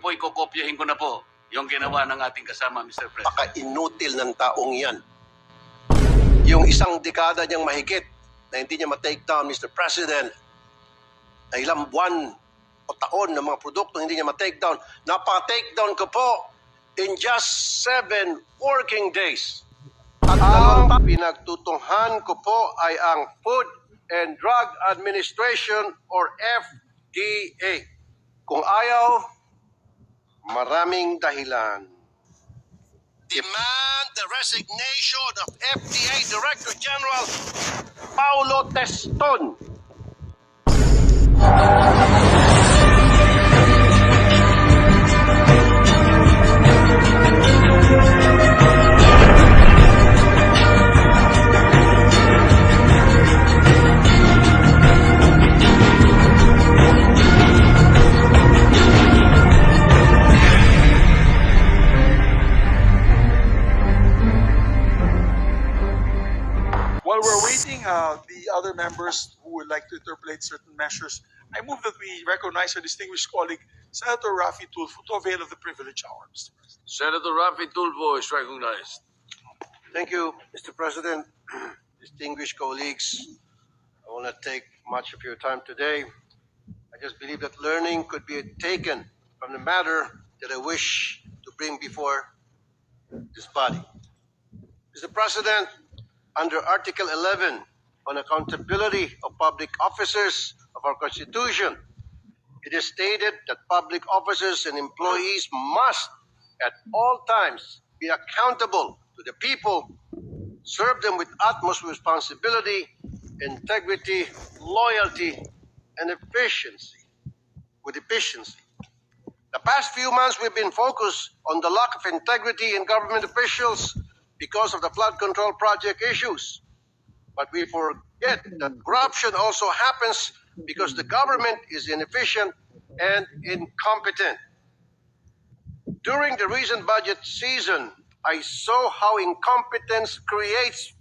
po, ikokopyahin ko na po yung ginawa ng ating kasama, Mr. President. Paka-inutil ng taong yan. Yung isang dekada niyang mahigit na hindi niya ma-take down, Mr. President, na ilang buwan o taon ng mga produkto hindi niya ma-take down. Napaka-take down ko po in just 7 working days. At dalawang pinagtutunghan ko po ay ang Food and Drug Administration or FDA. Kung ayaw, maraming dahilan. Demand the resignation of FDA Director General Paulo Teston. While we're waiting, the other members who would like to interpolate certain measures, I move that we recognize our distinguished colleague, Senator Raffy Tulfo, to avail of the privilege hour, Mr. President. Senator Raffy Tulfo is recognized. Thank you, Mr. President. Distinguished colleagues, I will not take much of your time today. I just believe that learning could be taken from the matter that I wish to bring before this body. Mr. President, under Article 11 on accountability of public officers of our Constitution, it is stated that public officers and employees must at all times be accountable to the people, serve them with utmost responsibility, integrity, loyalty, and efficiency. The past few months we've been focused on the lack of integrity in government officials because of the flood control project issues. But we forget that corruption also happens because the government is inefficient and incompetent. During the recent budget season, I saw how incompetence creates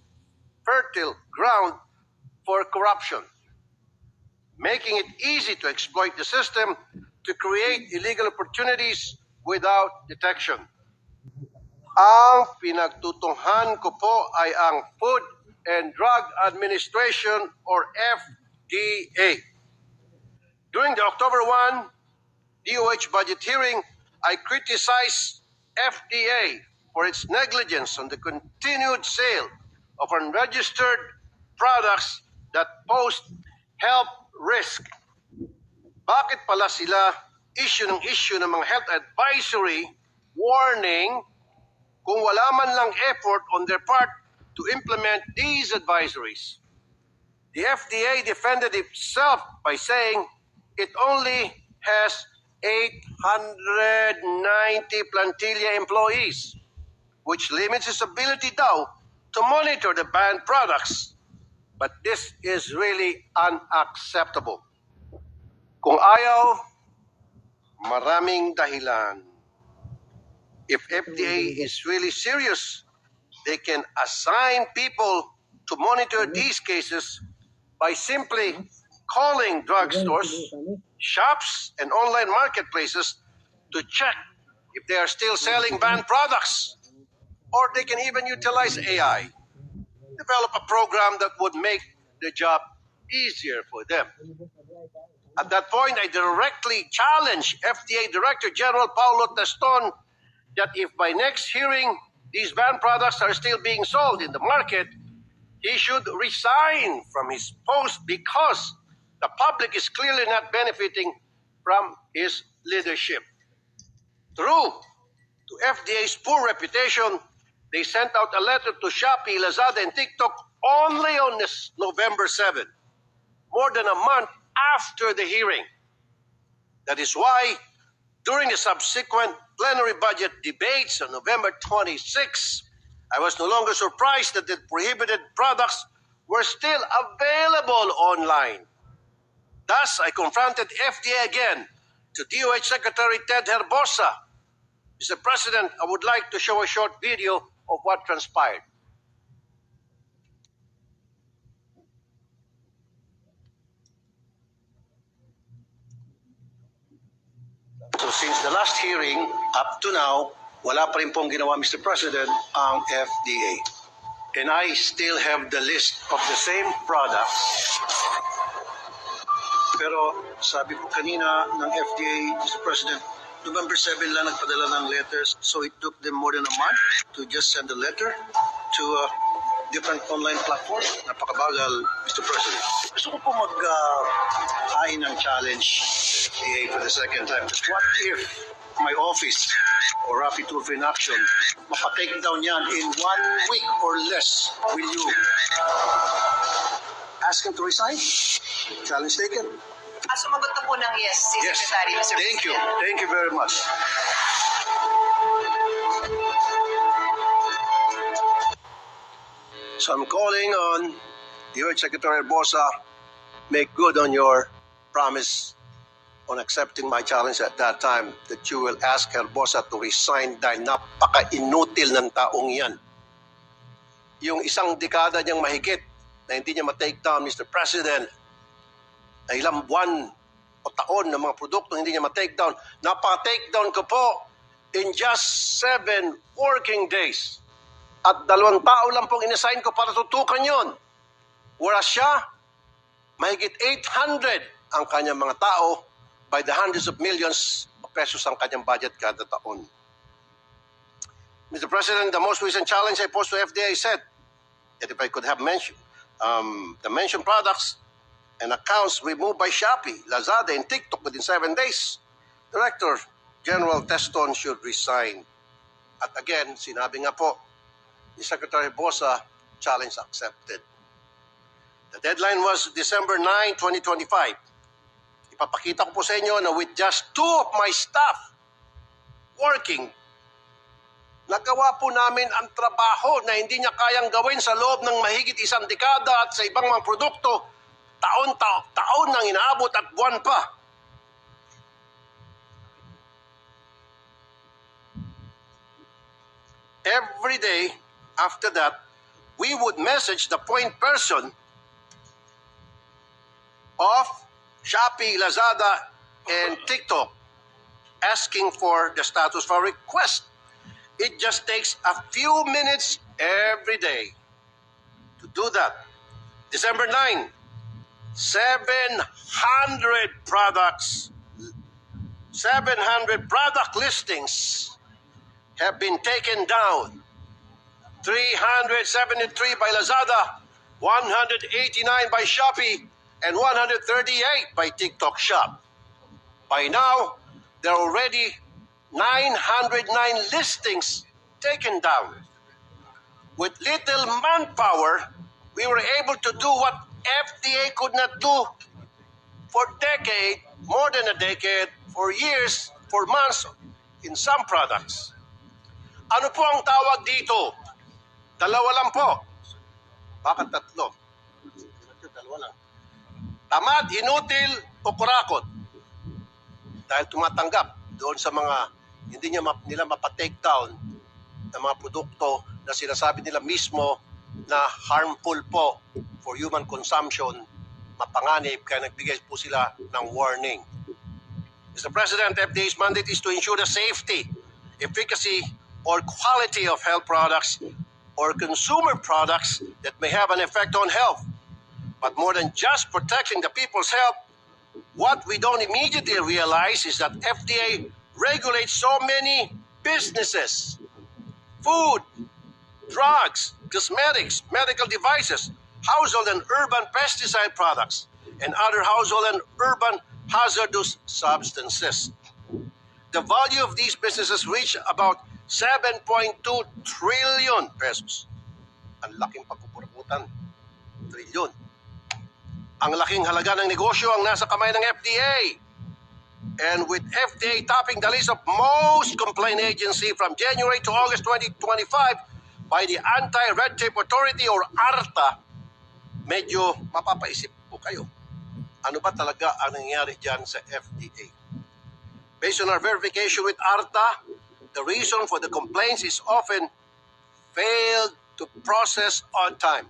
fertile ground for corruption, making it easy to exploit the system to create illegal opportunities without detection. Ang pinagtutunghan ko po ay ang Food and Drug Administration or FDA. During the October 1 DOH budget hearing, I criticized FDA for its negligence on the continued sale of unregistered products that pose health risk. Bakit pala sila issue ng mga health advisory warning kung wala man lang effort on their part to implement these advisories? The FDA defended itself by saying it only has 890 plantilla employees, which limits its ability daw to monitor the banned products. But this is really unacceptable. Kung ayaw, maraming dahilan. If FDA is really serious, they can assign people to monitor these cases by simply calling drugstores, shops, and online marketplaces to check if they are still selling banned products. Or they can even utilize AI, develop a program that would make the job easier for them. At that point, I directly challenged FDA Director General Paulo Teston that if by next hearing these banned products are still being sold in the market, he should resign from his post because the public is clearly not benefiting from his leadership. True to FDA's poor reputation, they sent out a letter to Shopee, Lazada, and TikTok only on this November 7, more than a month after the hearing. That is why, during the subsequent plenary budget debates on November 26, I was no longer surprised that the prohibited products were still available online. Thus, I confronted FDA again to DOH Secretary Ted Herbosa. Mr. President, I would like to show a short video of what transpired. So since the last hearing, up to now, wala pa rin pong ginawa, Mr. President, ang FDA. And I still have the list of the same products. Pero sabi po kanina ng FDA, Mr. President, November 7 lang nagpadala ng letters. So it took them more than a month to just send a letter to different online platforms. Napakabagal, Mr. President. Gusto ko po mag-hain ng challenge FDA for the second time. What if my office or Rafi Tulfo in Action mapatake down yan in 1 week or less? Will you ask him to resign? Challenge taken. Sumagot na po ng yes si Secretary, Mr. Thank you. President. Thank you very much. So I'm calling on the Secretary Bosa, make good on your promise on accepting my challenge at that time that you will ask Herbosa to resign dahil napaka-inutil ng taong yan. Yung isang dekada niyang mahigit na hindi niya ma-take down, Mr. President, na ilang buwan o taon ng mga produkto hindi niya ma-take down. Napaka-take down ko po in just 7 working days. At 2 tao lang pong inassign ko para tutukan yon. Whereas siya, mahigit 800 ang kanyang mga tao, by the hundreds of millions of pesos ang kanyang budget kada taon. Mr. President, the most recent challenge I posed to FDA said that if I could have mentioned the mentioned products and accounts removed by Shopee, Lazada, and TikTok within 7 days, Director General Teston should resign. At again, sinabi nga po ni Secretary Bosa, challenge accepted. The deadline was December 9, 2025. Ipapakita ko po sa inyo na with just 2 of my staff working, nagawa po namin ang trabaho na hindi niya kayang gawin sa loob ng mahigit 1 dekada at sa ibang mga produkto, taon nang inaabot at buwan pa. Every day after that, we would message the point person of Shopee, Lazada, and TikTok asking for the status for request. It just takes a few minutes every day to do that. December 9, 700 products, 700 product listings have been taken down. 373 by Lazada, 189 by Shopee, and 138 by TikTok Shop. By now, there are already 909 listings taken down. With little manpower, we were able to do what FDA could not do for decade, more than a decade, for years, for months, in some products. Ano po ang tawag dito? 2 lang po. Bakit 3? 2 lang. Tamad, inutil, o kurakot. Dahil tumatanggap doon sa mga hindi nila mapatake down ng mga produkto na sinasabi nila mismo na harmful po for human consumption, mapanganib, kaya nagbigay po sila ng warning. Mr. President, FDA's mandate is to ensure the safety, efficacy, or quality of health products or consumer products that may have an effect on health. But more than just protecting the people's health, what we don't immediately realize is that FDA regulates so many businesses, food, drugs, cosmetics, medical devices, household and urban pesticide products, and other household and urban hazardous substances. The value of these businesses reach about 7.2 trillion pesos. Ang laking pagpupurakutan. Trilyon. Ang laking halaga ng negosyo ang nasa kamay ng FDA. And with FDA topping the list of most complaint agency from January to August 2025 by the Anti-Red Tape Authority or ARTA, medyo mapapaisip po kayo. Ano ba talaga ang nangyayari dyan sa FDA? Based on our verification with ARTA, the reason for the complaints is often failed to process on time.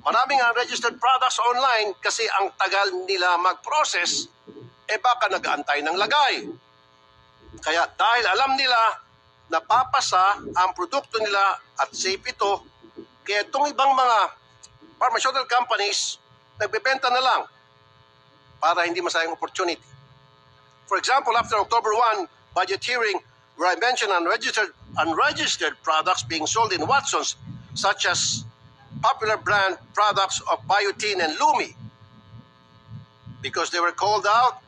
Maraming registered products online kasi ang tagal nila mag-process, baka nag-aantay ng lagay. Kaya dahil alam nila na papasa ang produkto nila at safe ito, kaya itong ibang mga pharmaceutical companies nagbebenta na lang para hindi masayang opportunity. For example, after October 1 budget hearing, where I mentioned unregistered products being sold in Watsons, such as popular brand products of Biotin and Lumi, because they were called out,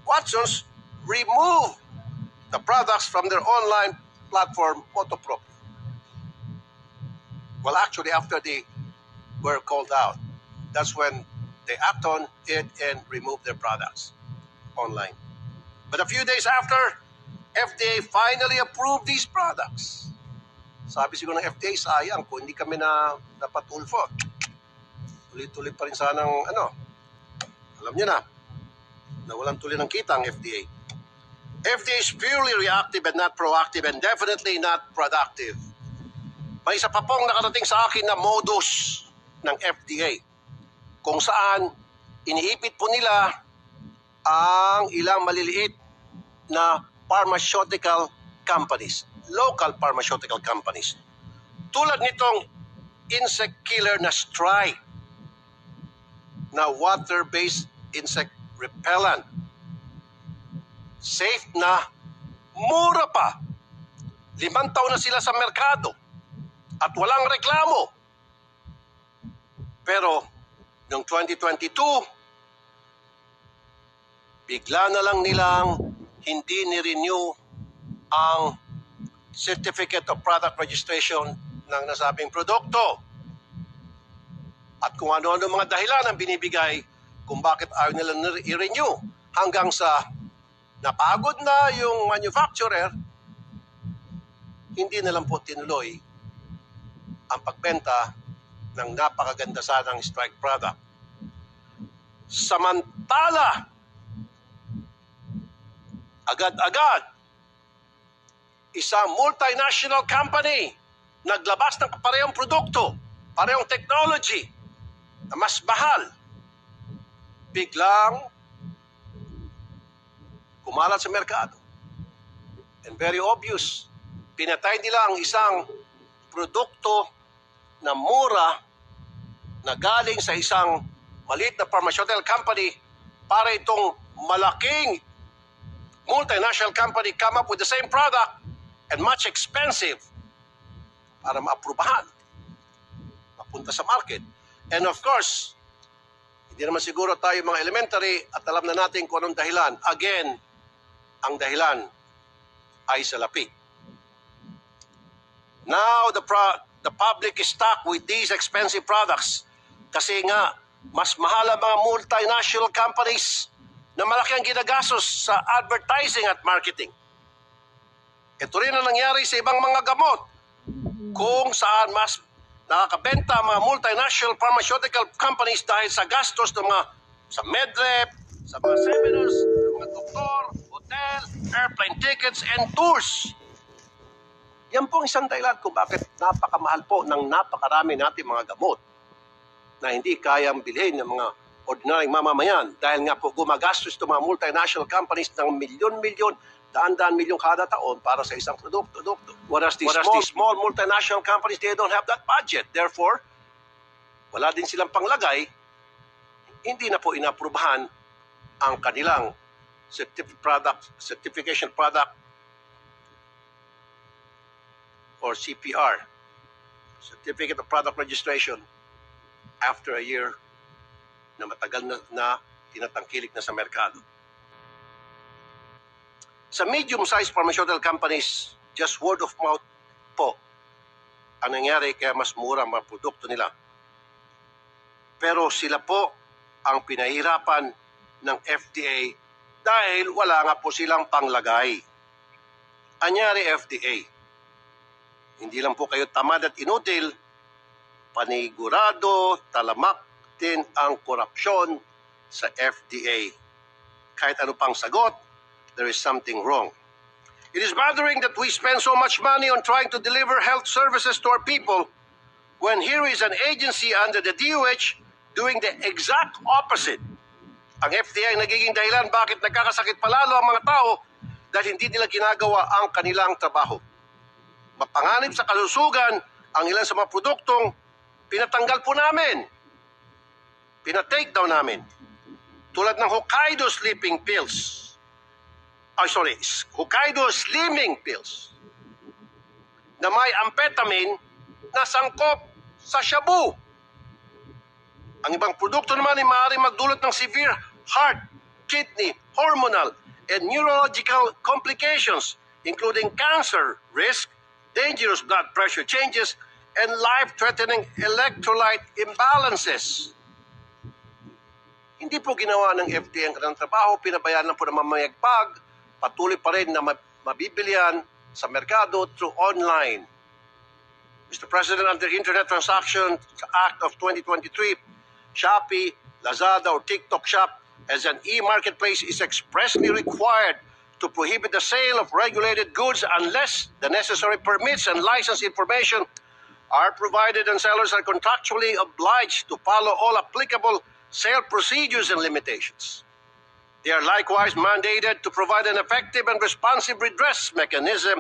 Watsons removed the products from their online platform, Motopro. Well, actually, after they were called out, that's when they act on it and remove their products online. But a few days after, FDA finally approved these products. Sabi siguro ng FDA, sayang kung hindi kami napatulfo. Tuloy-tuloy pa rin sanang alam niyo na walang tuloy ng kita ang FDA. FDA is purely reactive and not proactive and definitely not productive. May isa pa pong nakarating sa akin na modus ng FDA kung saan iniipit po nila ang ilang maliliit na pharmaceutical companies, local pharmaceutical companies. Tulad nitong insect killer na Stry, na water-based insect repellent. Safe na, mura pa. 5 taon na sila sa merkado at walang reklamo. Pero noong 2022, bigla na lang nilang hindi ni-renew ang Certificate of Product Registration ng nasabing produkto. At kung ano-ano mga dahilan ang binibigay kung bakit ayaw nila i-renew, hanggang sa napagod na yung manufacturer, hindi na lang po tinuloy ang pagbenta ng napakaganda sanang strike product. Samantala, agad-agad, isang multinational company naglabas ng parehong produkto, parehong technology na mas mahal. Biglang kumalat sa merkado. And very obvious, pinatay nila ang isang produkto na mura na galing sa isang maliit na pharmaceutical company para itong malaking multinational company come up with the same product and much expensive para maaprubahan, mapunta sa market. And of course, hindi naman siguro tayo mga elementary at alam na natin kung anong dahilan. Again, ang dahilan ay salapi. Now, the public is stuck with these expensive products kasi nga, mas mahal ang mga multinational companies na malaki ang ginagastos sa advertising at marketing. Ito rin ang nangyari sa ibang mga gamot kung saan mas nakakabenta ang mga multinational pharmaceutical companies dahil sa gastos ng mga sa medrep, sa mga seminars, ng mga doktor, hotel, airplane tickets, and tours. Yan po ang isang dahilan kung bakit napakamahal po ng napakarami natin mga gamot na hindi kayang bilhin ng mga ordinaryong mamamayan dahil nga po gumagastos itong mga multinational companies ng milyon-milyon, daan-daan milyon kada taon para sa isang produkto. Whereas these small multinational companies, they don't have that budget. Therefore, wala din silang panglagay, hindi na po inaprubahan ang kanilang certification product or CPR, Certificate of Product Registration, after a year na matagal na tinatangkilik na sa merkado. Sa medium-sized pharmaceutical companies, just word of mouth po ang nangyari kaya mas mura ang mga produkto nila. Pero sila po ang pinahirapan ng FDA dahil wala nga po silang panglagay. Anyari FDA, hindi lang po kayo tamad at inutil, panigurado, talamak din ang korupsyon sa FDA. Kahit ano pang sagot, there is something wrong. It is bothering that we spend so much money on trying to deliver health services to our people when here is an agency under the DOH doing the exact opposite. Ang FDA ay nagiging dahilan bakit nagkakasakit palalo ang mga tao dahil hindi nila ginagawa ang kanilang trabaho. Mapanganib sa kalusugan ang ilan sa mga produktong pinatanggal po namin. Pinatake down namin. Tulad ng Hokkaido sleeping pills. Hokkaido slimming pills na may amphetamine na sangkop sa shabu. Ang ibang produkto naman ay maaaring magdulot ng severe heart, kidney, hormonal, and neurological complications, including cancer risk, dangerous blood pressure changes, and life-threatening electrolyte imbalances. Hindi po ginawa ng FDA ang kanilang trabaho, pinabayaan lang po ng mamayagpag, patuloy pa rin na mabibilihan sa merkado through online. Mr. President, under Internet Transaction Act of 2023, Shopee, Lazada, or TikTok Shop as an e-marketplace is expressly required to prohibit the sale of regulated goods unless the necessary permits and license information are provided, and sellers are contractually obliged to follow all applicable sale procedures and limitations. They are likewise mandated to provide an effective and responsive redress mechanism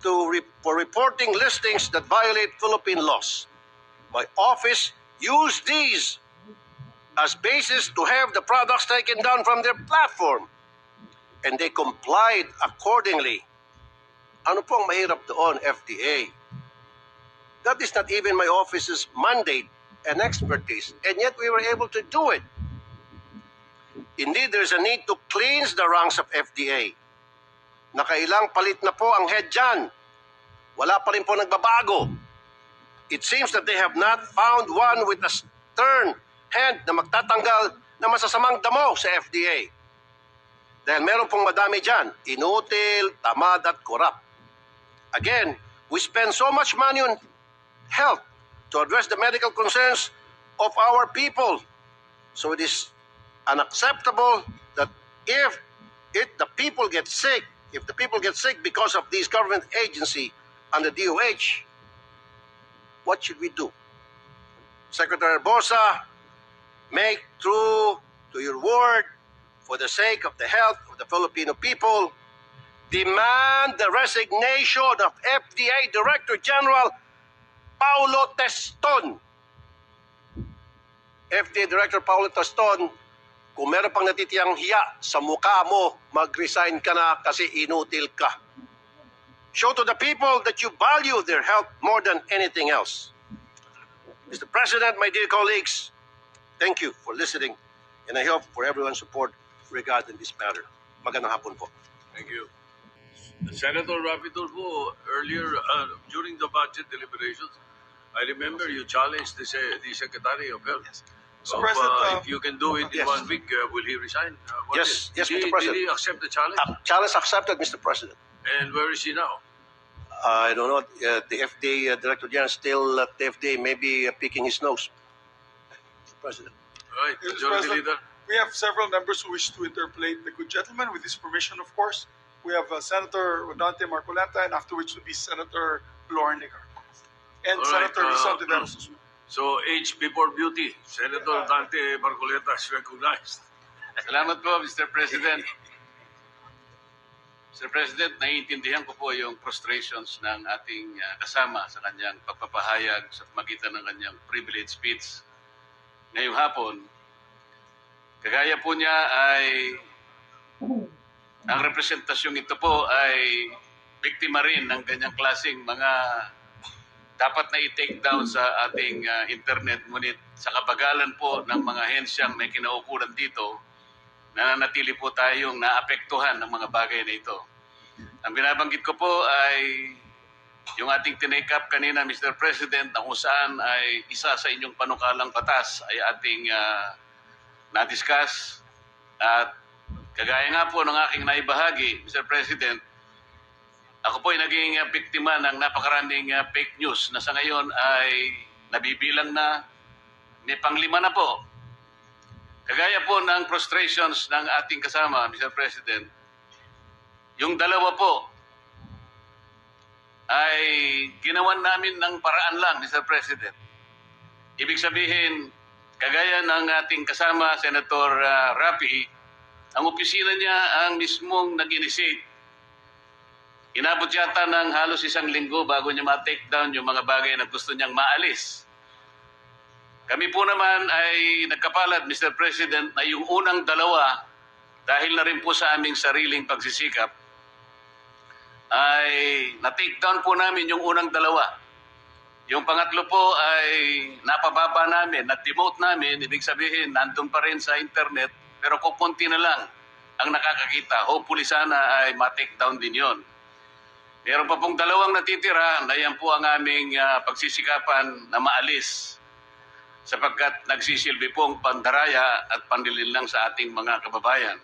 for reporting listings that violate Philippine laws. My office used these as basis to have the products taken down from their platform, and they complied accordingly. Ano pong mahirap doon, FDA? That is not even my office's mandate and expertise, and yet we were able to do it. Indeed, there's a need to cleanse the ranks of FDA. Nakailang palit na po ang head dyan. Wala pa rin po nagbabago. It seems that they have not found one with a stern hand na magtatanggal na masasamang damo sa FDA. Dahil meron pong madami dyan, inutil, tamad at corrupt. Again, we spend so much money on health to address the medical concerns of our people. So it is unacceptable that if the people get sick because of these government agency and the DOH, what should we do? Secretary Bosa, make true to your word for the sake of the health of the Filipino people. Demand the resignation of FDA Director General Paulo Teston. FDA Director Paulo Teston, kung meron pang natitiyang hiya sa mukha mo, mag-resign ka na kasi inutil ka. Show to the people that you value their health more than anything else. Mr. President, my dear colleagues, thank you for listening, and I hope for everyone's support regarding this matter. Magandang hapon po. Thank you. Senator Rapi Tulfo, earlier during the budget deliberations, I remember you challenged the Secretary of Health. So, President, if you can do it in yes. 1 week, will he resign? Yes, Mr. President. Did he accept the challenge? Challenge accepted, Mr. President. And where is he now? I don't know. The FDA Director General still at the FDA, maybe picking his nose. Mr. President. Right, Mr. Majority President, Leader. we have several members who wish to interpolate the good gentleman. With his permission, of course, we have Senator Rodante Marcoleta, and afterwards will be Senator Lorniger. And All right, Senator Rizal Tiveros. So, age before beauty. Senator Dante Marcoleta is recognized. Salamat po, Mr. President. Mr. President, naiintindihan ko po yung frustrations ng ating kasama sa kanyang pagpapahayag sa magitan ng kanyang privilege speech. Ngayong hapon, kagaya po niya ay ang representasyong ito po ay biktima rin ng ganyang klaseng mga dapat na i-take down sa ating internet, ngunit sa kabagalan po ng mga hensyang may kinaukulan dito, nananatili po tayong naapektuhan ng mga bagay na ito. Ang binabanggit ko po ay yung ating tinake up kanina, Mr. President, na kung saan ay isa sa inyong panukalang batas ay ating na-discuss. At kagaya nga po ng aking naibahagi, Mr. President, ako po ay naging biktima ng napakaraming fake news na sa ngayon ay nabibilang na, may panglima na po. Kagaya po ng frustrations ng ating kasama, Mr. President, yung dalawa po ay ginawan namin ng paraan lang, Mr. President. Ibig sabihin, kagaya ng ating kasama, Senator Rapi, ang opisina niya ang mismong nag-initiate Inabot yata ng halos 1 linggo bago niya ma-take down yung mga bagay na gusto niyang maalis. Kami po naman ay nagkapalad, Mr. President, na yung unang dalawa, dahil na rin po sa aming sariling pagsisikap, ay na-take down po namin yung unang dalawa. Yung pangatlo po ay napababa namin, na-demote namin, ibig sabihin, nandun pa rin sa internet, pero kung konti na lang ang nakakakita. Hopefully sana ay ma-take down din yon. Meron pa pong dalawang natitira na yan po ang aming pagsisikapan na maalis sapagkat nagsisilbi pong pandaraya at panlilinlang sa ating mga kababayan.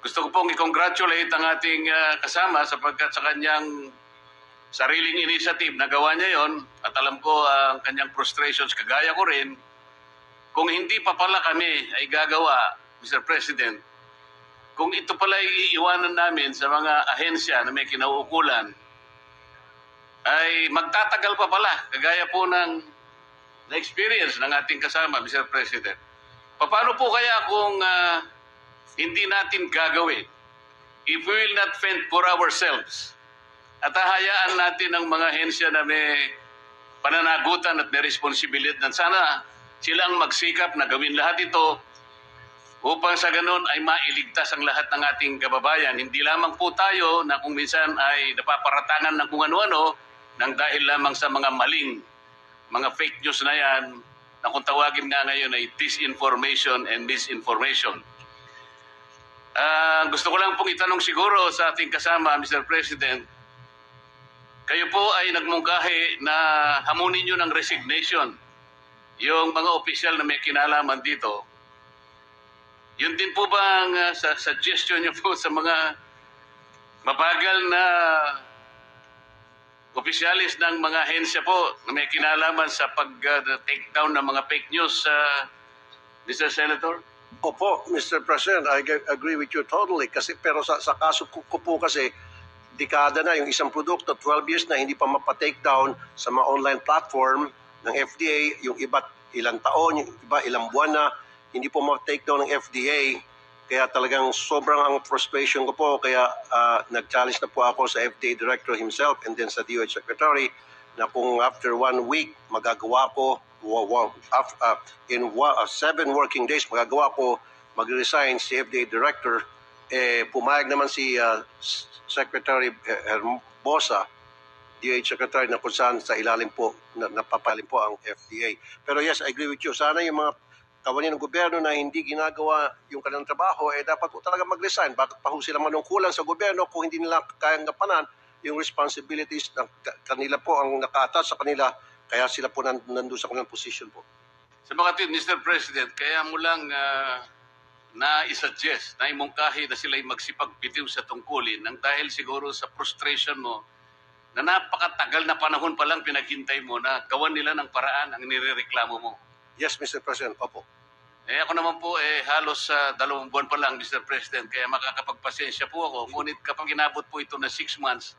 Gusto ko pong i-congratulate ang ating kasama sapagkat sa kanyang sariling initiative na gawa niya yon at alam ko ang kanyang frustrations kagaya ko rin. Kung hindi pa pala kami ay gagawa, Mr. President, kung ito pala iiwanan namin sa mga ahensya na may kinauukulan, ay magtatagal pa pala, kagaya po ng na-experience ng ating kasama, Mr. President. Paano po kaya kung hindi natin gagawin? If we will not fend for ourselves, at hahayaan natin ang mga ahensya na may pananagutan at may responsibilidad na sana silang magsikap na gawin lahat ito upang sa ganun ay mailigtas ang lahat ng ating kababayan. Hindi lamang po tayo na kung minsan ay napaparatangan ng kung ano-ano nang dahil lamang sa mga maling, mga fake news na yan na kung tawagin nga ngayon ay disinformation and misinformation. Gusto ko lang pong itanong siguro sa ating kasama, Mr. President, kayo po ay nagmungkahi na hamunin nyo ng resignation yung mga opisyal na may kinalaman dito. Yun din po ba ang suggestion niyo po sa mga mabagal na opisyalis ng mga ahensya po na may kinalaman sa pag-take down ng mga fake news, Mr. Senator? Opo, Mr. President, I agree with you totally. Pero sa kaso ko po kasi, dekada na yung isang produkto, 12 years na hindi pa mapa-take down sa mga online platform ng FDA, yung iba ilang taon, yung iba ilang buwan na, hindi po ma-take down ng FDA. Kaya talagang sobrang ang frustration ko po. Kaya nag-challenge na po ako sa FDA Director himself and then sa DOH Secretary na kung after 1 week magagawa ko, in 7 working days magagawa ko mag-resign si FDA Director, pumayag naman si Secretary Herbosa, DOH Secretary, na kung saan sa ilalim po, napapalim po ang FDA. Pero yes, I agree with you. Sana yung mga kawani ng gobyerno na hindi ginagawa yung kanilang trabaho, dapat po talaga mag-resign. Bakit pa ho sila manungkulan sa gobyerno kung hindi nila kayang gampanan yung responsibilities ng kanila po ang naka-attach sa kanila, kaya sila po nandun sa kanilang position po. Sa mga tin, Mr. President, kaya mo lang na-suggest, na imungkahi na sila'y magsipagbitiw sa tungkulin nang dahil siguro sa frustration mo na napakatagal na panahon pa lang pinaghintay mo na gawan nila ng paraan ang nirereklamo mo. Yes, Mr. President. Opo. Ako naman po halos 2 buwan pa lang, Mr. President, kaya makakapagpasensya po ako. Ngunit kapag inabot po ito na 6 months,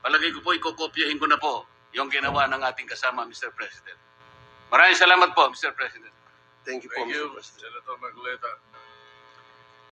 palagay ko po ikokopyahin ko na po yung ginawa ng ating kasama, Mr. President. Maraming salamat po, Mr. President. Thank you po, Thank you, Mr. President. Senator Marcoleta.